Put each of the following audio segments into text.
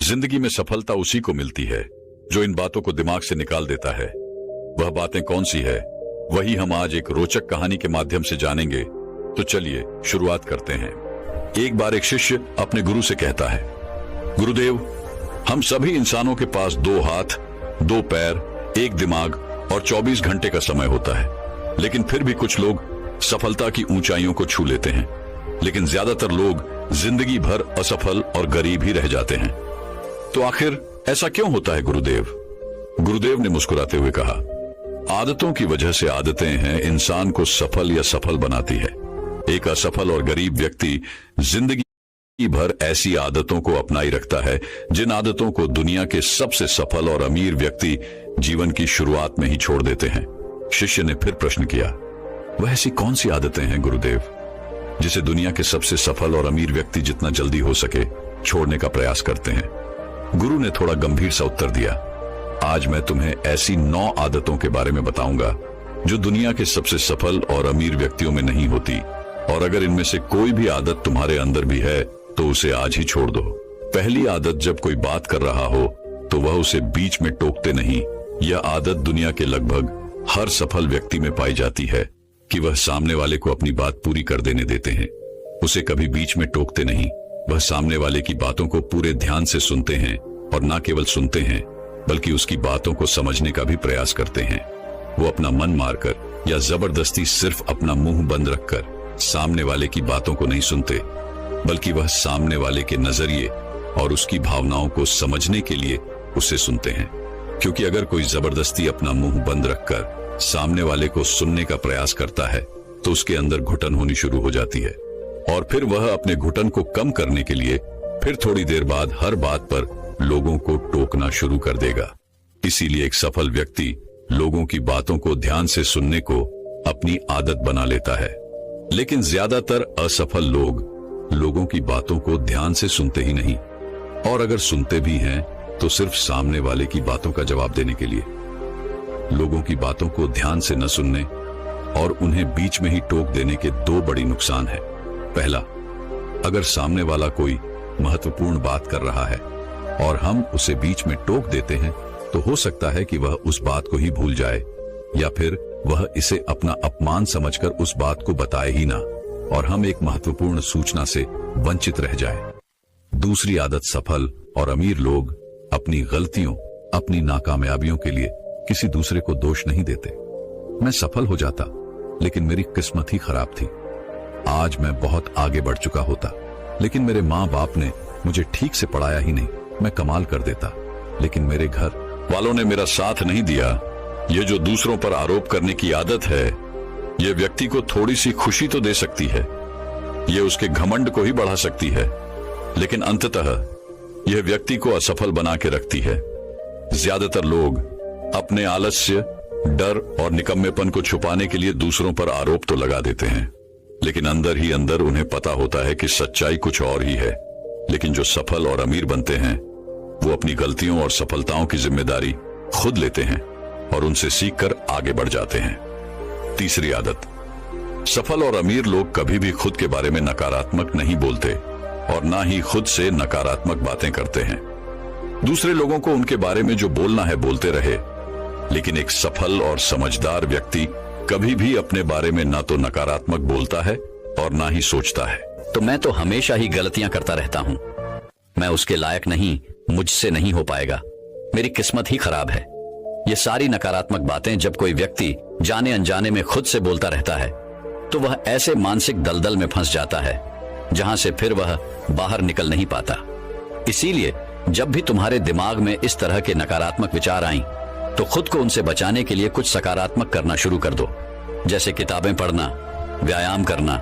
जिंदगी में सफलता उसी को मिलती है जो इन बातों को दिमाग से निकाल देता है। वह बातें कौन सी है, वही हम आज एक रोचक कहानी के माध्यम से जानेंगे। तो चलिए शुरुआत करते हैं। एक बार एक शिष्य अपने गुरु से कहता है, गुरुदेव, हम सभी इंसानों के पास 2 हाथ, 2 पैर, 1 दिमाग और 24 घंटे का समय होता है, लेकिन फिर भी कुछ लोग सफलता की ऊंचाइयों को छू लेते हैं, लेकिन ज्यादातर लोग जिंदगी भर असफल और गरीब ही रह जाते हैं। तो आखिर ऐसा क्यों होता है गुरुदेव? गुरुदेव ने मुस्कुराते हुए कहा, आदतों की वजह से आदतें हैं इंसान को सफल या सफल बनाती है। एक असफल और गरीब व्यक्ति जिंदगी भर ऐसी आदतों को अपनाई रखता है जिन आदतों को दुनिया के सबसे सफल और अमीर व्यक्ति जीवन की शुरुआत में ही छोड़ देते हैं। शिष्य ने फिर प्रश्न किया, वह ऐसी कौन सी आदतें हैं गुरुदेव जिसे दुनिया के सबसे सफल और अमीर व्यक्ति जितना जल्दी हो सके छोड़ने का प्रयास करते हैं? गुरु ने थोड़ा गंभीर सा उत्तर दिया, आज मैं तुम्हें ऐसी 9 आदतों के बारे में बताऊंगा जो दुनिया के सबसे सफल और अमीर व्यक्तियों में नहीं होती, और अगर इनमें से कोई भी आदत तुम्हारे अंदर भी है तो उसे आज ही छोड़ दो। पहली आदत, जब कोई बात कर रहा हो तो वह उसे बीच में टोकते नहीं। यह आदत दुनिया के लगभग हर सफल व्यक्ति में पाई जाती है कि वह सामने वाले को अपनी बात पूरी कर देने देते हैं। उसे कभी बीच में टोकते नहीं। वह सामने वाले की बातों को पूरे ध्यान से सुनते हैं, और न केवल सुनते हैं बल्कि उसकी बातों को समझने का भी प्रयास करते हैं। वो अपना मन मारकर या जबरदस्ती सिर्फ अपना मुंह बंद रखकर सामने वाले की बातों को नहीं सुनते, बल्कि वह सामने वाले के नजरिए और उसकी भावनाओं को समझने के लिए उसे सुनते हैं। क्योंकि अगर कोई जबरदस्ती अपना मुंह बंद रखकर सामने वाले को सुनने का प्रयास करता है तो उसके अंदर घुटन होनी शुरू हो जाती है, और फिर वह अपने घुटन को कम करने के लिए फिर थोड़ी देर बाद हर बात पर लोगों को टोकना शुरू कर देगा। इसीलिए एक सफल व्यक्ति लोगों की बातों को ध्यान से सुनने को अपनी आदत बना लेता है, लेकिन ज्यादातर असफल लोग लोगों की बातों को ध्यान से सुनते ही नहीं, और अगर सुनते भी हैं तो सिर्फ सामने वाले की बातों का जवाब देने के लिए। लोगों की बातों को ध्यान से न सुनने और उन्हें बीच में ही टोक देने के 2 बड़ी नुकसान हैं। पहला, अगर सामने वाला कोई महत्वपूर्ण बात कर रहा है और हम उसे बीच में टोक देते हैं तो हो सकता है कि वह उस बात को ही भूल जाए, या फिर वह इसे अपना अपमान समझकर उस बात को बताए ही ना, और हम एक महत्वपूर्ण सूचना से वंचित रह जाए। दूसरी आदत, सफल और अमीर लोग अपनी गलतियों, अपनी नाकामयाबियों के लिए किसी दूसरे को दोष नहीं देते। मैं सफल हो जाता लेकिन मेरी किस्मत ही खराब थी। आज मैं बहुत आगे बढ़ चुका होता, लेकिन मेरे माँ बाप ने मुझे ठीक से पढ़ाया ही नहीं। मैं कमाल कर देता, लेकिन मेरे घर वालों ने मेरा साथ नहीं दिया। ये जो दूसरों पर आरोप करने की आदत है, ये व्यक्ति को थोड़ी सी खुशी तो दे सकती है, ये उसके घमंड को ही बढ़ा सकती है, लेकिन अंततः यह व्यक्ति को असफल बना के रखती है। ज्यादातर लोग अपने आलस्य, डर और निकम्मेपन को छुपाने के लिए दूसरों पर आरोप तो लगा देते हैं, लेकिन अंदर ही अंदर उन्हें पता होता है कि सच्चाई कुछ और ही है। लेकिन जो सफल और अमीर बनते हैं वो अपनी गलतियों और सफलताओं की जिम्मेदारी खुद लेते हैं और उनसे सीखकर आगे बढ़ जाते हैं। तीसरी आदत, सफल और अमीर लोग कभी भी खुद के बारे में नकारात्मक नहीं बोलते और ना ही खुद से नकारात्मक बातें करते हैं। दूसरे लोगों को उनके बारे में जो बोलना है बोलते रहे, लेकिन एक सफल और समझदार व्यक्ति कभी भी अपने बारे में ना तो नकारात्मक बोलता है और ना ही सोचता है। तो मैं तो हमेशा ही गलतियां करता रहता हूं, मैं उसके लायक नहीं, मुझसे नहीं हो पाएगा, मेरी किस्मत ही खराब है। ये सारी नकारात्मक बातें जब कोई व्यक्ति जाने अनजाने में खुद से बोलता रहता है तो वह ऐसे मानसिक दलदल में फंस जाता है जहां से फिर वह बाहर निकल नहीं पाता। इसीलिए जब भी तुम्हारे दिमाग में इस तरह के नकारात्मक विचार आएं तो खुद को उनसे बचाने के लिए कुछ सकारात्मक करना शुरू कर दो, जैसे किताबें पढ़ना, व्यायाम करना,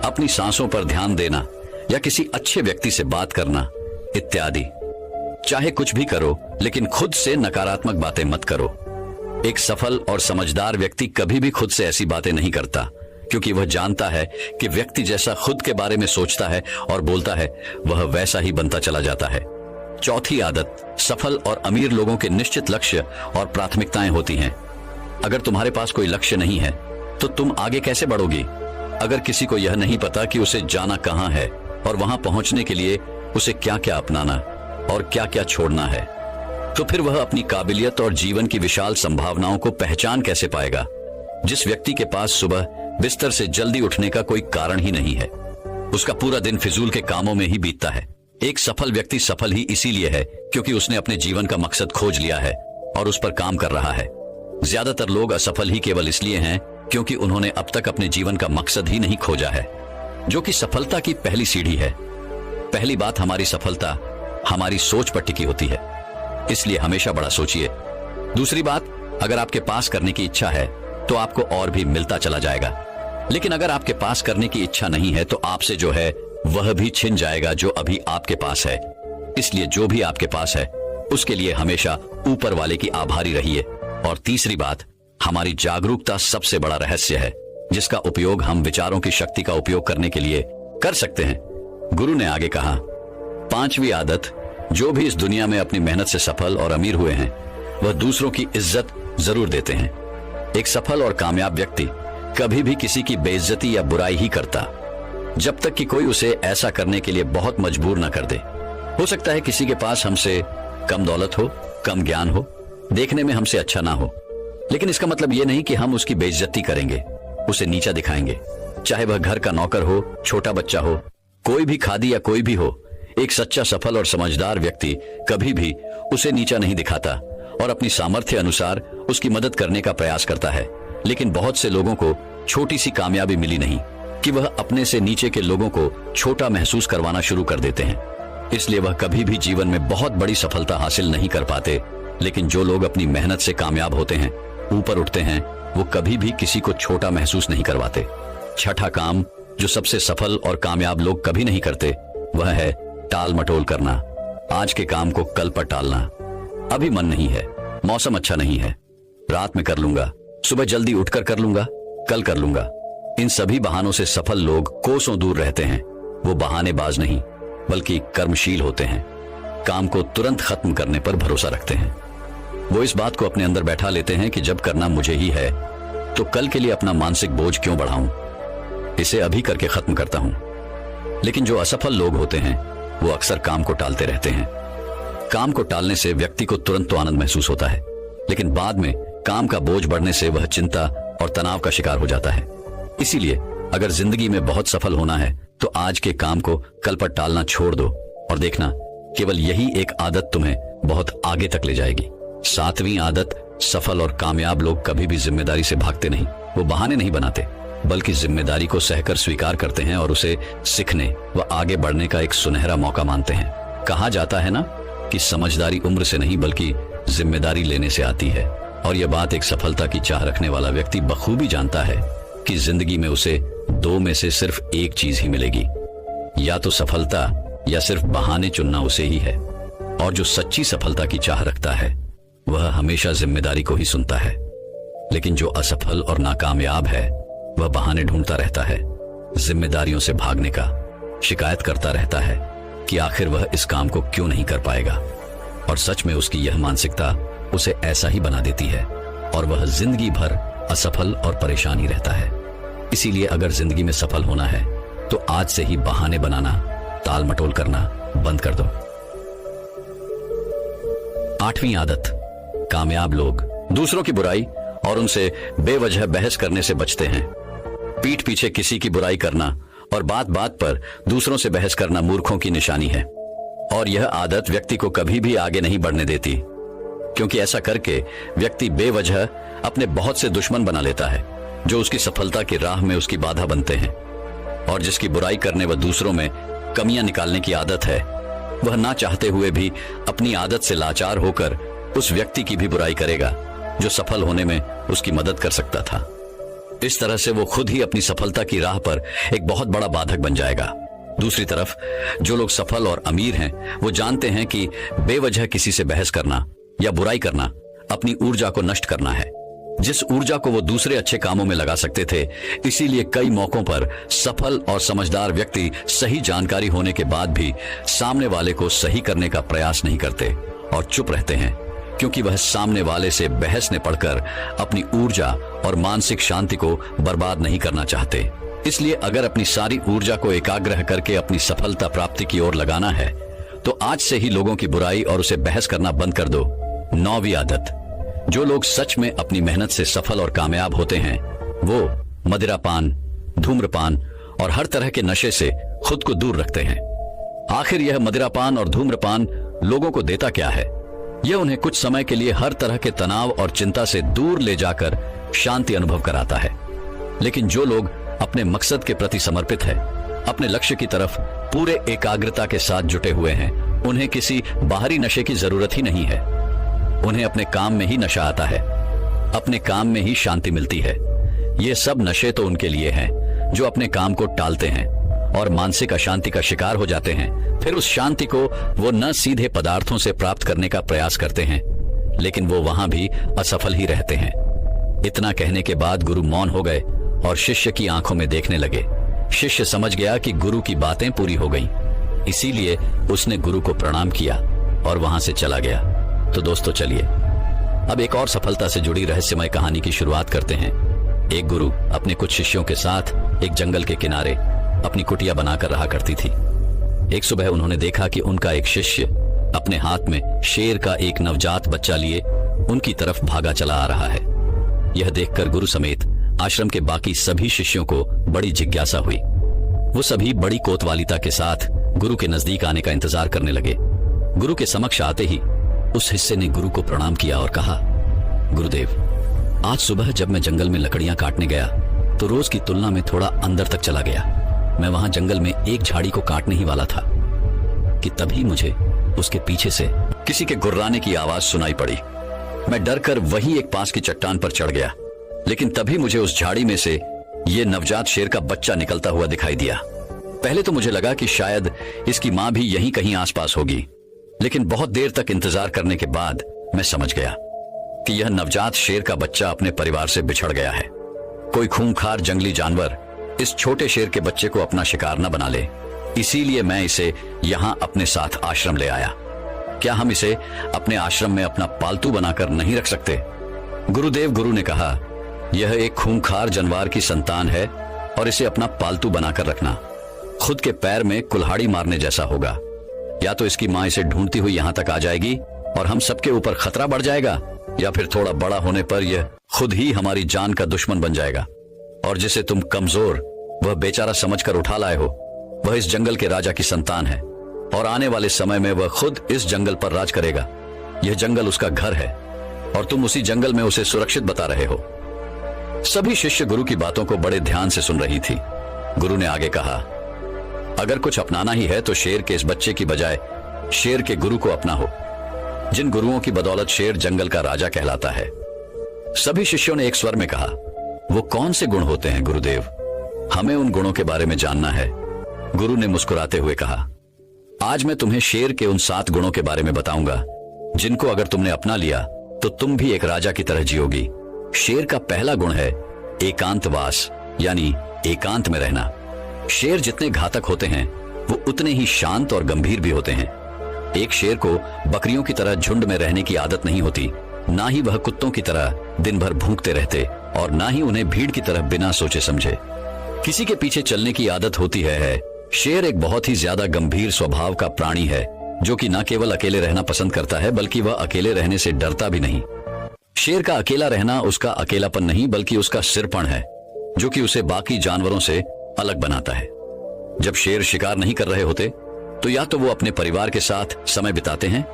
अपनी सांसों पर ध्यान देना या किसी अच्छे व्यक्ति से बात करना इत्यादि। चाहे कुछ भी करो, लेकिन खुद से नकारात्मक बातें मत करो। एक सफल और समझदार व्यक्ति कभी भी खुद से ऐसी बातें नहीं करता, क्योंकि वह जानता है कि व्यक्ति जैसा खुद के बारे में सोचता है और बोलता है वह वैसा ही बनता चला जाता है। चौथी आदत, सफल और अमीर लोगों के निश्चित लक्ष्य और प्राथमिकताएं होती हैं। अगर तुम्हारे पास कोई लक्ष्य नहीं है तो तुम आगे कैसे बढ़ोगी? अगर किसी को यह नहीं पता कि उसे जाना कहां है और वहां पहुंचने के लिए उसे क्या क्या अपनाना, और क्या क्या छोड़ना है, तो फिर वह अपनी काबिलियत और जीवन की विशाल संभावनाओं को पहचान कैसे पाएगा। जिस व्यक्ति के पास सुबह बिस्तर से जल्दी उठने का कोई कारण ही नहीं है, उसका पूरा दिन फिजूल के कामों में ही बीतता है। एक सफल व्यक्ति सफल ही इसीलिए है क्योंकि उसने अपने जीवन का मकसद खोज लिया है और उस पर काम कर रहा है। ज्यादातर लोग असफल ही केवल इसलिए हैं क्योंकि उन्होंने अब तक अपने जीवन का मकसद ही नहीं खोजा है, जो कि सफलता की पहली सीढ़ी है। पहली बात, हमारी सफलता हमारी सोच पर टिकी होती है, इसलिए हमेशा बड़ा सोचिए। दूसरी बात, अगर आपके पास करने की इच्छा है तो आपको और भी मिलता चला जाएगा, लेकिन अगर आपके पास करने की इच्छा नहीं है तो आपसे जो है वह भी छिन जाएगा जो अभी आपके पास है। इसलिए जो भी आपके पास है उसके लिए हमेशा ऊपर वाले की आभारी रहिए। और तीसरी बात, हमारी जागरूकता सबसे बड़ा रहस्य है जिसका उपयोग हम विचारों की शक्ति का उपयोग करने के लिए कर सकते हैं। गुरु ने आगे कहा, 5वीं आदत, जो भी इस दुनिया में अपनी मेहनत से सफल और अमीर हुए हैं वह दूसरों की इज्जत जरूर देते हैं। एक सफल और कामयाब व्यक्ति कभी भी किसी की बेइज्जती या बुराई ही करता जब तक कि कोई उसे ऐसा करने के लिए बहुत मजबूर न कर दे। हो सकता है किसी के पास हमसे कम दौलत हो, कम ज्ञान हो, देखने में हमसे अच्छा ना हो, लेकिन इसका मतलब यह नहीं कि हम उसकी बेइज्जती करेंगे, उसे नीचा दिखाएंगे। चाहे वह घर का नौकर हो, छोटा बच्चा हो, कोई भी खादी या कोई भी हो, एक सच्चा सफल और समझदार व्यक्ति कभी भी उसे नीचा नहीं दिखाता और अपनी सामर्थ्य अनुसार उसकी मदद करने का प्रयास करता है। लेकिन बहुत से लोगों को छोटी सी कामयाबी मिली नहीं कि वह अपने से नीचे के लोगों को छोटा महसूस करवाना शुरू कर देते हैं, इसलिए वह कभी भी जीवन में बहुत बड़ी सफलता हासिल नहीं कर पाते। लेकिन जो लोग अपनी मेहनत से कामयाब होते हैं, ऊपर उठते हैं, वो कभी भी किसी को छोटा महसूस नहीं करवाते। छठा काम जो सबसे सफल और कामयाब लोग कभी नहीं करते वह है टाल मटोल करना। आज के काम को कल पर टालना। अभी मन नहीं है, मौसम अच्छा नहीं है, रात में कर लूंगा, सुबह जल्दी उठकर कर लूंगा, कल कर लूंगा। इन सभी बहानों से सफल लोग कोसों दूर रहते हैं। वो बहानेबाज नहीं बल्कि कर्मशील होते हैं। काम को तुरंत खत्म करने पर भरोसा रखते हैं। वो इस बात को अपने अंदर बैठा लेते हैं कि जब करना मुझे ही है तो कल के लिए अपना मानसिक बोझ क्यों बढ़ाऊं, इसे अभी करके खत्म करता हूं। लेकिन जो असफल लोग होते हैं वो अक्सर काम को टालते रहते हैं। काम को टालने से व्यक्ति को तुरंत तो आनंद महसूस होता है, लेकिन बाद में काम का बोझ बढ़ने से वह चिंता और तनाव का शिकार हो जाता है। इसीलिए अगर जिंदगी में बहुत सफल होना है तो आज के काम को कल पर टालना छोड़ दो और देखना, केवल यही एक आदत तुम्हें बहुत आगे तक ले जाएगी। 7वीं आदत, सफल और कामयाब लोग कभी भी जिम्मेदारी से भागते नहीं। वो बहाने नहीं बनाते बल्कि जिम्मेदारी को सहकर स्वीकार करते हैं और उसे सीखने व आगे बढ़ने का एक सुनहरा मौका मानते हैं। कहा जाता है ना कि समझदारी उम्र से नहीं बल्कि जिम्मेदारी लेने से आती है, और यह बात एक सफलता की चाह रखने वाला व्यक्ति बखूबी जानता है कि जिंदगी में उसे 2 में से सिर्फ एक चीज ही मिलेगी, या तो सफलता या सिर्फ बहाने चुनना उसे ही है। और जो सच्ची सफलता की चाह रखता है वह हमेशा जिम्मेदारी को ही सुनता है। लेकिन जो असफल और नाकामयाब है वह बहाने ढूंढता रहता है, जिम्मेदारियों से भागने का, शिकायत करता रहता है कि आखिर वह इस काम को क्यों नहीं कर पाएगा। और सच में उसकी यह मानसिकता उसे ऐसा ही बना देती है और वह जिंदगी भर असफल और परेशान ही रहता है। इसीलिए अगर जिंदगी में सफल होना है तो आज से ही बहाने बनाना, टाल मटोल करना बंद कर दो। 8वीं आदत, कामयाब लोग दूसरों की बुराई और उनसे बेवजह बहस करने से बचते हैं। पीठ पीछे किसी की बुराई करना और बात बात पर दूसरों से बहस करना मूर्खों की निशानी है, और यह आदत व्यक्ति को कभी भी आगे नहीं बढ़ने देती, क्योंकि ऐसा करके व्यक्ति बेवजह अपने बहुत से दुश्मन बना लेता है जो उसकी सफलता की राह में उसकी बाधा बनते हैं। और जिसकी बुराई करने व दूसरों में कमियां निकालने की आदत है, वह ना चाहते हुए भी अपनी आदत से लाचार होकर उस व्यक्ति की भी बुराई करेगा जो सफल होने में उसकी मदद कर सकता था। इस तरह से वो खुद ही अपनी सफलता की राह पर एक बहुत बड़ा बाधक बन जाएगा। दूसरी तरफ जो लोग सफल और अमीर हैं वो जानते हैं कि बेवजह किसी से बहस करना या बुराई करना अपनी ऊर्जा को नष्ट करना है, जिस ऊर्जा को वो दूसरे अच्छे कामों में लगा सकते थे। इसीलिए कई मौकों पर सफल और समझदार व्यक्ति सही जानकारी होने के बाद भी सामने वाले को सही करने का प्रयास नहीं करते और चुप रहते हैं, क्योंकि वह सामने वाले से बहस ने पढ़कर अपनी ऊर्जा और मानसिक शांति को बर्बाद नहीं करना चाहते। इसलिए अगर अपनी सारी ऊर्जा को एकाग्र करके अपनी सफलता प्राप्ति की ओर लगाना है तो आज से ही लोगों की बुराई और उसे बहस करना बंद कर दो। 9वीं आदत, जो लोग सच में अपनी मेहनत से सफल और कामयाब होते हैं वो मदिरापान, धूम्रपान और हर तरह के नशे से खुद को दूर रखते हैं। आखिर यह मदिरापान और धूम्रपान लोगों को देता क्या है? यह उन्हें कुछ समय के लिए हर तरह के तनाव और चिंता से दूर ले जाकर शांति अनुभव कराता है। लेकिन जो लोग अपने मकसद के प्रति समर्पित है, अपने लक्ष्य की तरफ पूरे एकाग्रता के साथ जुटे हुए हैं, उन्हें किसी बाहरी नशे की जरूरत ही नहीं है। उन्हें अपने काम में ही नशा आता है, अपने काम में ही शांति मिलती है। ये सब नशे तो उनके लिए हैं जो अपने काम को टालते हैं और मानसिक अशांति का शिकार हो जाते हैं। फिर उस शांति को वो न सीधे पदार्थों से प्राप्त करने का प्रयास करते हैं, लेकिन वो वहां भी असफल ही रहते हैं। इतना कहने के बाद गुरु मौन हो गए और शिष्य की आंखों में देखने लगे। शिष्य समझ गया कि गुरु की बातें पूरी हो गईं, इसीलिए उसने गुरु को प्रणाम किया और वहां से चला गया। तो दोस्तों चलिए अब एक और सफलता से जुड़ी रहस्यमय कहानी की शुरुआत करते हैं। एक गुरु अपने कुछ शिष्यों के साथ एक जंगल के किनारे अपनी कुटिया बनाकर रहा करती थी। एक सुबह उन्होंने देखा कि उनका एक शिष्य अपने हाथ में शेर का एक नवजात बच्चा लिए उनकी तरफ भागा चला आ रहा है। यह देखकर गुरु समेत आश्रम के बाकी सभी शिष्यों को बड़ी जिज्ञासा हुई। वो सभी बड़ी कोतवालिता के साथ गुरु के नजदीक आने का इंतजार करने लगे। गुरु के समक्ष आते ही उस हिस्से ने गुरु को प्रणाम किया और कहा, गुरुदेव, आज सुबह जब मैं जंगल में लकड़ियां काटने गया तो रोज की तुलना में थोड़ा अंदर तक चला गया। मैं वहां जंगल में एक झाड़ी को काटने ही वाला था कि तभी मुझे उसके पीछे से किसी के गुर्राने की आवाज सुनाई पड़ी। मैं डरकर वही एक पास की चट्टान पर चढ़ गया, लेकिन तभी मुझे उस झाड़ी में से ये नवजात शेर का बच्चा निकलता हुआ दिखाई दिया। पहले तो मुझे लगा कि शायद इसकी मां भी यहीं कहीं आसपास होगी, लेकिन बहुत देर तक इंतजार करने के बाद मैं समझ गया कि यह नवजात शेर का बच्चा अपने परिवार से बिछड़ गया है। कोई खूंखार जंगली जानवर इस छोटे शेर के बच्चे को अपना शिकार न बना ले, इसीलिए मैं इसे यहां अपने साथ आश्रम ले आया। क्या हम इसे अपने आश्रम में अपना पालतू बनाकर नहीं रख सकते? गुरुदेव, गुरु ने कहा, यह एक खूंखार जानवर की संतान है और इसे अपना पालतू बनाकर रखना खुद के पैर में कुल्हाड़ी मारने जैसा होगा। या तो इसकी मां इसे ढूंढती हुई यहां तक आ जाएगी और हम सबके ऊपर खतरा बढ़ जाएगा, या फिर थोड़ा बड़ा होने पर यह खुद ही हमारी जान का दुश्मन बन जाएगा। और जिसे तुम कमजोर वह बेचारा समझकर उठा लाए हो, वह इस जंगल के राजा की संतान है और आने वाले समय में वह खुद इस जंगल पर राज करेगा। यह जंगल उसका घर है और तुम उसी जंगल में उसे सुरक्षित बता रहे हो। सभी शिष्य गुरु की बातों को बड़े ध्यान से सुन रही थी। गुरु ने आगे कहा, अगर कुछ अपनाना ही है तो शेर के इस बच्चे की बजाय शेर के गुरु को अपना हो, जिन गुरुओं की बदौलत शेर जंगल का राजा कहलाता है। सभी शिष्यों ने एक स्वर में कहा, वो कौन से गुण होते हैं गुरुदेव? हमें उन गुणों के बारे में जानना है। गुरु ने मुस्कुराते हुए कहा, आज मैं तुम्हें शेर के उन 7 गुणों के बारे में बताऊंगा, जिनको अगर तुमने अपना लिया तो तुम भी एक राजा की तरह जियोगी। शेर का पहला गुण है एकांतवास, यानी एकांत में रहना। शेर जितने घातक होते हैं वो उतने ही शांत और गंभीर भी होते हैं। एक शेर को बकरियों की तरह झुंड में रहने की आदत नहीं होती, ना ही वह कुत्तों की तरह दिन भर भूखते रहते और ना ही उन्हें भीड़ की तरह बिना सोचे समझे किसी के पीछे चलने की आदत होती है। शेर एक बहुत ही ज्यादा गंभीर स्वभाव का प्राणी है, जो कि न केवल अकेले रहना पसंद करता है बल्कि वह अकेले रहने से डरता भी नहीं। शेर का अकेला रहना उसका अकेलापन नहीं बल्कि उसका सिरपण है, जो कि उसे बाकी जानवरों से अलग बनाता है। जब शेर शिकार नहीं कर रहे होते तो या तो वो अपने परिवार के साथ समय बिताते हैं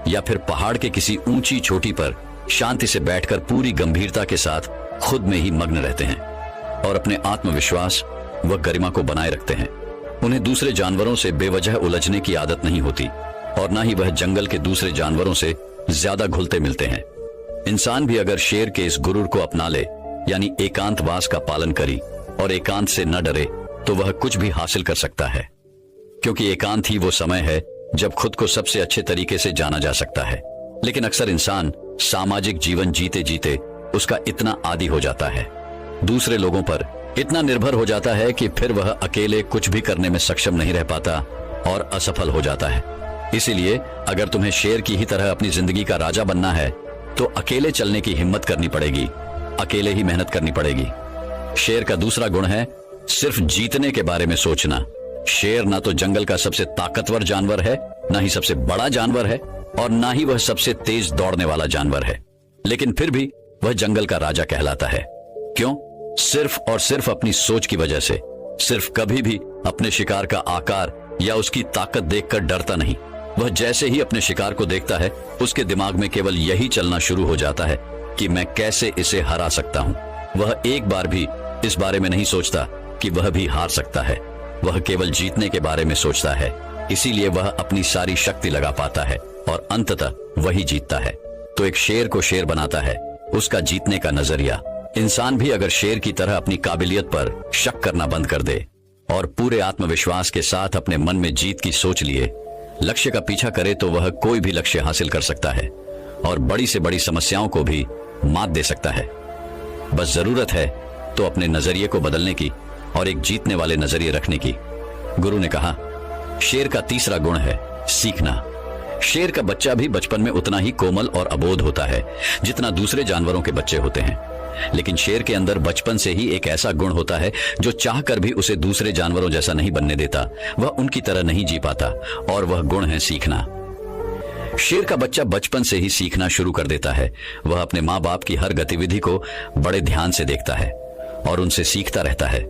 या फिर पहाड़ के किसी ऊंची चोटी पर शांति से बैठकर पूरी गंभीरता के साथ खुद में ही मग्न रहते हैं और अपने आत्मविश्वास व गरिमा को बनाए रखते हैं। उन्हें दूसरे जानवरों से बेवजह उलझने की आदत नहीं होती और ना ही वह जंगल के दूसरे जानवरों से ज्यादा घुलते मिलते हैं। इंसान भी अगर शेर के इस गुरूर को अपना ले, यानी एकांतवास का पालन करी और एकांत से न डरे, तो वह कुछ भी हासिल कर सकता है, क्योंकि एकांत ही वो समय है जब खुद को सबसे अच्छे तरीके से जाना जा सकता है। लेकिन अक्सर इंसान सामाजिक जीवन जीते जीते उसका इतना आदी हो जाता है, दूसरे लोगों पर इतना निर्भर हो जाता है कि फिर वह अकेले कुछ भी करने में सक्षम नहीं रह पाता और असफल हो जाता है। इसीलिए अगर तुम्हें शेर की ही तरह अपनी जिंदगी का राजा बनना है तो अकेले चलने की हिम्मत करनी पड़ेगी, अकेले ही मेहनत करनी पड़ेगी। शेर का दूसरा गुण है सिर्फ जीतने के बारे में सोचना। शेर ना तो जंगल का सबसे ताकतवर जानवर है ना ही सबसे बड़ा जानवर है और ना ही वह सबसे तेज दौड़ने वाला जानवर है, लेकिन फिर भी वह जंगल का राजा कहलाता है। क्यों? सिर्फ और सिर्फ अपनी सोच की वजह से। सिर्फ कभी भी अपने शिकार का आकार या उसकी ताकत देखकर डरता नहीं। वह जैसे ही अपने शिकार को देखता है, उसके दिमाग में केवल यही चलना शुरू हो जाता है कि मैं कैसे इसे हरा सकता हूं। वह एक बार भी इस बारे में नहीं सोचता कि वह भी हार सकता है। वह केवल जीतने के बारे में सोचता है। इसीलिए वह अपनी सारी शक्ति लगा पाता है और अंततः वही जीतता है। तो एक शेर को शेर बनाता है उसका जीतने का नजरिया। इंसान भी अगर शेर की तरह अपनी काबिलियत पर शक करना बंद कर दे और पूरे आत्मविश्वास के साथ अपने मन में जीत की सोच लिए लक्ष्य का पीछा करे, तो वह कोई भी लक्ष्य हासिल कर सकता है और बड़ी से बड़ी समस्याओं को भी मात दे सकता है। बस जरूरत है तो अपने नजरिए को बदलने की और एक जीतने वाले नजरिए रखने की। गुरु ने कहा, शेर का तीसरा गुण है सीखना। शेर का बच्चा भी बचपन में उतना ही कोमल और अबोध होता है जितना दूसरे जानवरों के बच्चे होते हैं, लेकिन शेर के अंदर बचपन से ही एक ऐसा गुण होता है जो चाहकर भी उसे दूसरे जानवरों जैसा नहीं बनने देता। वह उनकी तरह नहीं जी पाता और वह गुण है सीखना। शेर का बच्चा बचपन से ही सीखना शुरू कर देता है। वह अपने माँ बाप की हर गतिविधि को बड़े ध्यान से देखता है और उनसे सीखता रहता है।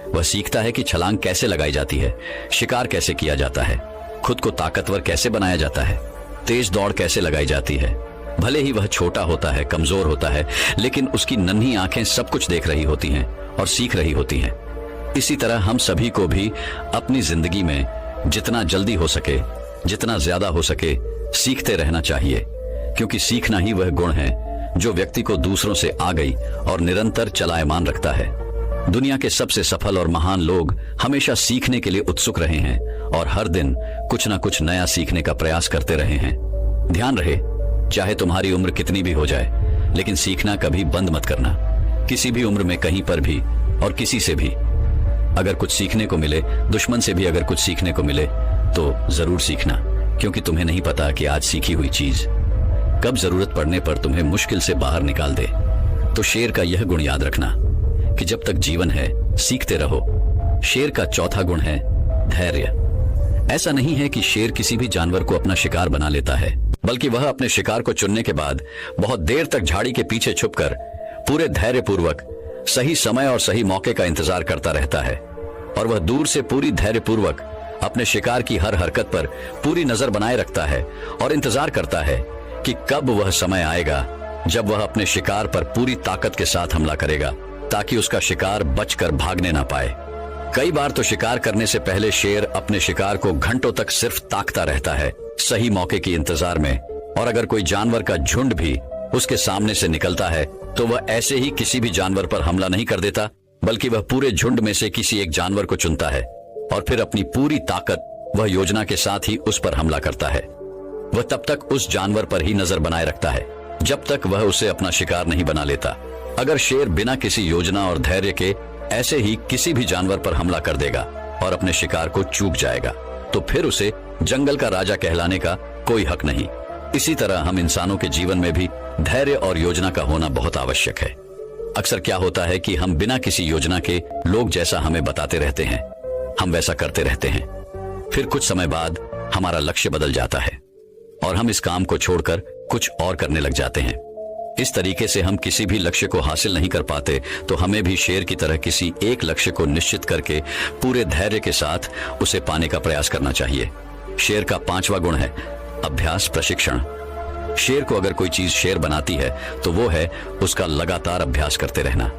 वह सीखता है कि छलांग कैसे लगाई जाती है, शिकार कैसे किया जाता है, खुद को ताकतवर कैसे बनाया जाता है, तेज दौड़ कैसे लगाई जाती है। भले ही वह छोटा होता है, कमजोर होता है, लेकिन उसकी नन्ही आंखें सब कुछ देख रही होती हैं और सीख रही होती हैं। इसी तरह हम सभी को भी अपनी जिंदगी में जितना जल्दी हो सके, जितना ज्यादा हो सके, सीखते रहना चाहिए, क्योंकि सीखना ही वह गुण है जो व्यक्ति को दूसरों से आगे और निरंतर चलायमान रखता है। दुनिया के सबसे सफल और महान लोग हमेशा सीखने के लिए उत्सुक रहे हैं और हर दिन कुछ ना कुछ नया सीखने का प्रयास करते रहे हैं। ध्यान रहे, चाहे तुम्हारी उम्र कितनी भी हो जाए, लेकिन सीखना कभी बंद मत करना। किसी भी उम्र में, कहीं पर भी और किसी से भी अगर कुछ सीखने को मिले, दुश्मन से भी अगर कुछ सीखने को मिले, तो जरूर सीखना, क्योंकि तुम्हें नहीं पता कि आज सीखी हुई चीज कब जरूरत पड़ने पर तुम्हें मुश्किल से बाहर निकाल दे। तो शेर का यह गुण याद रखना कि जब तक जीवन है सीखते रहो। शेर का चौथा गुण है धैर्य। ऐसा नहीं है कि शेर किसी भी जानवर को अपना शिकार बना लेता है, बल्कि वह अपने शिकार को चुनने के बाद बहुत देर तक झाड़ी के पीछे छुपकर पूरे धैर्यपूर्वक सही समय और सही मौके का इंतजार करता रहता है। और वह दूर से पूरी धैर्यपूर्वक अपने शिकार की हर हरकत पर पूरी नजर बनाए रखता है और इंतजार करता है कि कब वह समय आएगा जब वह अपने शिकार पर पूरी ताकत के साथ हमला करेगा, ताकि उसका शिकार बचकर भागने ना पाए। कई बार तो शिकार करने से पहले शेर अपने शिकार को घंटों तक सिर्फ ताकता रहता है, सही मौके की इंतजार में। और अगर कोई जानवर का झुंड भी उसके सामने से निकलता है, तो वह ऐसे ही किसी भी जानवर पर हमला नहीं कर देता, बल्कि वह पूरे झुंड में से किसी एक जानवर को चुनता है और फिर अपनी पूरी ताकत वह योजना के साथ ही उस पर हमला करता है। वह तब तक उस जानवर पर ही नजर बनाए रखता है जब तक वह उसे अपना शिकार नहीं बना लेता। अगर शेर बिना किसी योजना और धैर्य के ऐसे ही किसी भी जानवर पर हमला कर देगा और अपने शिकार को चूक जाएगा, तो फिर उसे जंगल का राजा कहलाने का कोई हक नहीं। इसी तरह हम इंसानों के जीवन में भी धैर्य और योजना का होना बहुत आवश्यक है। अक्सर क्या होता है कि हम बिना किसी योजना के लोग जैसा हमें बताते रहते हैं, हम वैसा करते रहते हैं। फिर कुछ समय बाद हमारा लक्ष्य बदल जाता है और हम इस काम को छोड़कर कुछ और करने लग जाते हैं। इस तरीके से हम किसी भी लक्ष्य को हासिल नहीं कर पाते। तो हमें भी शेर की तरह किसी एक लक्ष्य को निश्चित करके पूरे धैर्य के साथ उसे पाने का प्रयास करना चाहिए। शेर का पांचवा गुण है अभ्यास प्रशिक्षण। शेर को अगर कोई चीज शेर बनाती है तो वो है उसका लगातार अभ्यास करते रहना।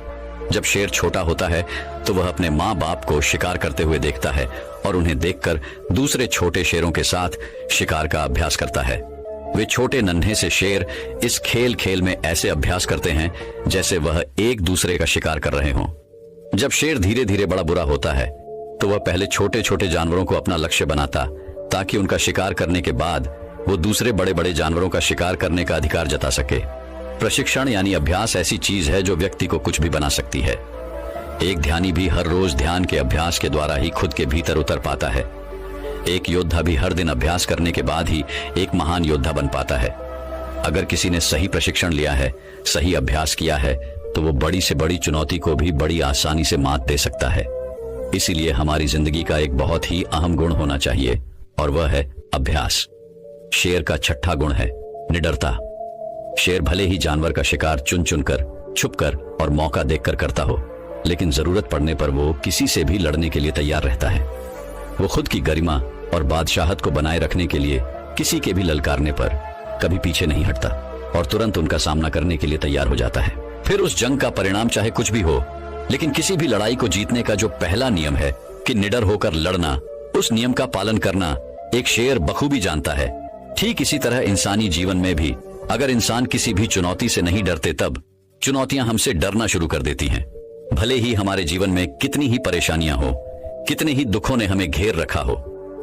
जब शेर छोटा होता है तो वह अपने माँ बाप को शिकार करते हुए देखता है और उन्हें देखकर दूसरे छोटे शेरों के साथ शिकार का अभ्यास करता है। वे छोटे नन्हे से शेर इस खेल में ऐसे अभ्यास करते हैं जैसे वह एक दूसरे का शिकार कर रहे हों। जब शेर धीरे धीरे बड़ा बुरा होता है तो वह पहले छोटे छोटे जानवरों को अपना लक्ष्य बनाता, ताकि उनका शिकार करने के बाद वो दूसरे बड़े बड़े जानवरों का शिकार करने का अधिकार जता सके। प्रशिक्षण यानी अभ्यास ऐसी चीज है जो व्यक्ति को कुछ भी बना सकती है। एक ध्यानी भी हर रोज ध्यान के अभ्यास के द्वारा ही खुद के भीतर उतर पाता है। एक योद्धा भी हर दिन अभ्यास करने के बाद ही एक महान योद्धा बन पाता है। अगर किसी ने सही प्रशिक्षण लिया है, सही अभ्यास किया है, तो वो बड़ी से बड़ी चुनौती को भी बड़ी आसानी से मात दे सकता है। इसीलिए हमारी जिंदगी का एक बहुत ही अहम गुण होना चाहिए और वह है अभ्यास। शेर का छठा गुण है निडरता। शेर भले ही जानवर का शिकार चुन चुनकर, छुपकर और मौका देखकर करता हो, लेकिन जरूरत पड़ने पर वो किसी से भी लड़ने के लिए तैयार रहता है। वो खुद की गरिमा और बादशाहत को बनाए रखने के लिए किसी के भी ललकारने पर कभी पीछे नहीं हटता और तुरंत उनका सामना करने के लिए तैयार हो जाता है। फिर उस जंग का परिणाम चाहे कुछ भी हो, लेकिन किसी भी लड़ाई को जीतने का जो पहला नियम है कि निडर होकर लड़ना, उस नियम का पालन करना एक शेर बखूबी जानता है। ठीक इसी तरह इंसानी जीवन में भी अगर इंसान किसी भी चुनौती से नहीं डरते, तब चुनौतियां हमसे डरना शुरू कर देती हैं। भले ही हमारे जीवन में कितनी ही परेशानियां हो, कितने ही दुखों ने हमें घेर रखा हो,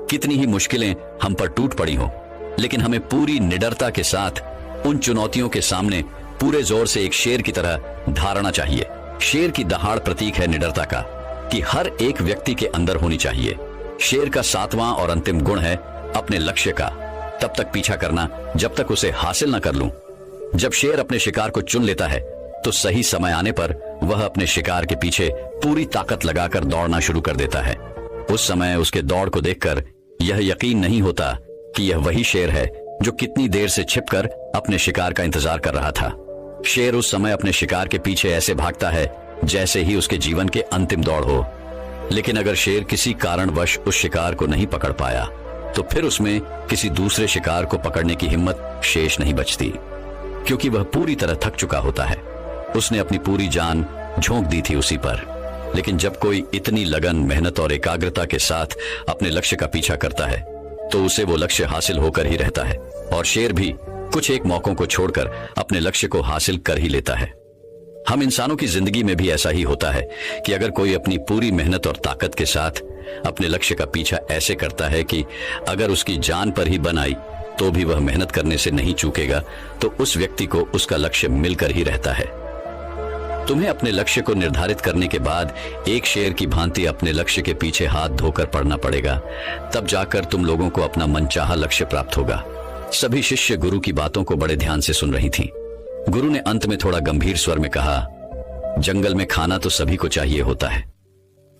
कितनी ही मुश्किलें हम पर टूट पड़ी हो, लेकिन हमें पूरी निडरता के साथ उन चुनौतियों के सामने पूरे जोर से एक शेर की तरह धारना चाहिए। शेर की दहाड़ प्रतीक है निडरता का, कि हर एक व्यक्ति के अंदर होनी चाहिए। शेर का सातवां और अंतिम गुण है अपने लक्ष्य का तब तक पीछा करना जब तक उसे हासिल न कर लूं। जब शेर अपने शिकार को चुन लेता है तो सही समय आने पर वह अपने शिकार के पीछे पूरी ताकत लगाकर दौड़ना शुरू कर देता है। उस समय उसके दौड़ को देखकर यह यकीन नहीं होता कि यह वही शेर है जो कितनी देर से छिपकर अपने शिकार का इंतजार कर रहा था। शेर उस समय अपने शिकार के पीछे ऐसे भागता है जैसे ही उसके जीवन के अंतिम दौड़ हो। लेकिन अगर शेर किसी कारणवश उस शिकार को नहीं पकड़ पाया तो फिर उसमें किसी दूसरे शिकार को पकड़ने की हिम्मत शेष नहीं बचती, क्योंकि वह पूरी तरह थक चुका होता है। उसने अपनी पूरी जान झोंक दी थी उसी पर। लेकिन जब कोई इतनी लगन, मेहनत और एकाग्रता के साथ अपने लक्ष्य का पीछा करता है तो उसे वो लक्ष्य हासिल होकर ही रहता है। और शेर भी कुछ एक मौकों को छोड़कर अपने लक्ष्य को हासिल कर ही लेता है। हम इंसानों की जिंदगी में भी ऐसा ही होता है कि अगर कोई अपनी पूरी मेहनत और ताकत के साथ अपने लक्ष्य का पीछा ऐसे करता है कि अगर उसकी जान पर ही बन आई तो भी वह मेहनत करने से नहीं चूकेगा, तो उस व्यक्ति को उसका लक्ष्य मिलकर ही रहता है। तुम्हें अपने लक्ष्य को निर्धारित करने के बाद एक शेर की भांति अपने लक्ष्य के पीछे हाथ धोकर पड़ना पड़ेगा, तब जाकर तुम लोगों को अपना मनचाहा लक्ष्य प्राप्त होगा। सभी शिष्य गुरु की बातों को बड़े ध्यान से सुन रही थीं। गुरु ने अंत में थोड़ा गंभीर स्वर में कहा, जंगल में खाना तो सभी को चाहिए होता है,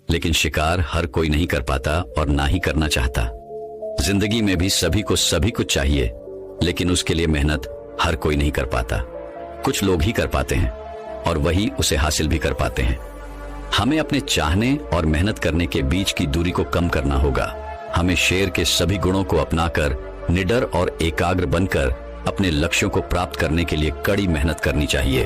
लेकिन शिकार हर कोई नहीं कर पाता और ना ही करना चाहता। जिंदगी में भी सभी को सभी कुछ चाहिए, लेकिन उसके लिए मेहनत हर कोई नहीं कर पाता। कुछ लोग ही कर पाते हैं और वही उसे हासिल भी कर पाते हैं। हमें अपने चाहने और मेहनत करने के बीच की दूरी को कम करना होगा। हमें शेर के सभी गुणों को अपनाकर निडर और एकाग्र बनकर अपने लक्ष्यों को प्राप्त करने के लिए कड़ी मेहनत करनी चाहिए।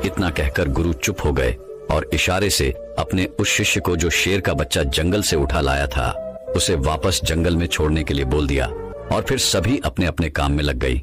इतना कहकर गुरु चुप हो गए और इशारे से अपने उस शिष्य को जो शेर का बच्चा जंगल से उठा लाया था, उसे वापस जंगल में छोड़ने के लिए बोल दिया और फिर सभी अपने अपने काम में लग गई।